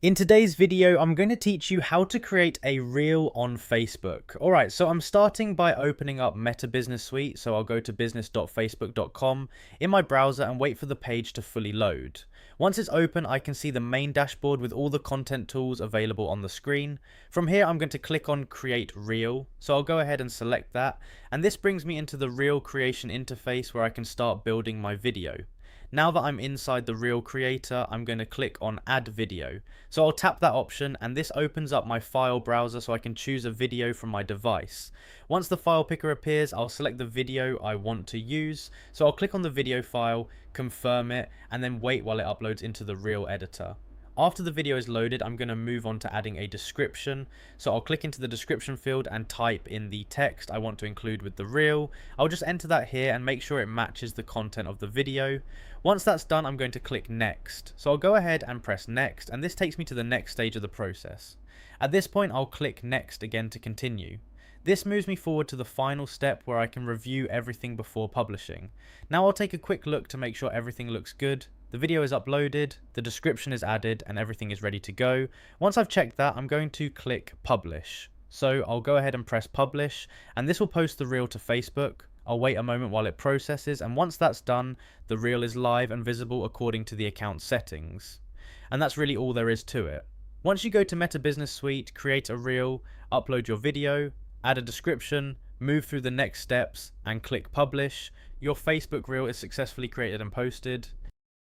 In today's video, I'm going to teach you how to create a reel on Facebook. Alright, so I'm starting by opening up Meta Business Suite, so I'll go to business.facebook.com in my browser and wait for the page to fully load. Once it's open, I can see the main dashboard with all the content tools available on the screen. From here, I'm going to click on Create Reel, so I'll go ahead and select that, and this brings me into the reel creation interface where I can start building my video. Now that I'm inside the Reel Creator, I'm going to click on Add Video. So I'll tap that option and this opens up my file browser so I can choose a video from my device. Once the file picker appears, I'll select the video I want to use. So I'll click on the video file, confirm it, and then wait while it uploads into the Reel editor. After the video is loaded, I'm going to move on to adding a description. So I'll click into the description field and type in the text I want to include with the reel. I'll just enter that here and make sure it matches the content of the video. Once that's done, I'm going to click next. So I'll go ahead and press next, and this takes me to the next stage of the process. At this point, I'll click next again to continue. This moves me forward to the final step where I can review everything before publishing. Now I'll take a quick look to make sure everything looks good. The video is uploaded, the description is added, and everything is ready to go. Once I've checked that, I'm going to click publish. So I'll go ahead and press publish, and this will post the reel to Facebook. I'll wait a moment while it processes, and once that's done, the reel is live and visible according to the account settings. And that's really all there is to it. Once you go to Meta Business Suite, create a reel, upload your video, add a description, move through the next steps, and click publish, your Facebook reel is successfully created and posted.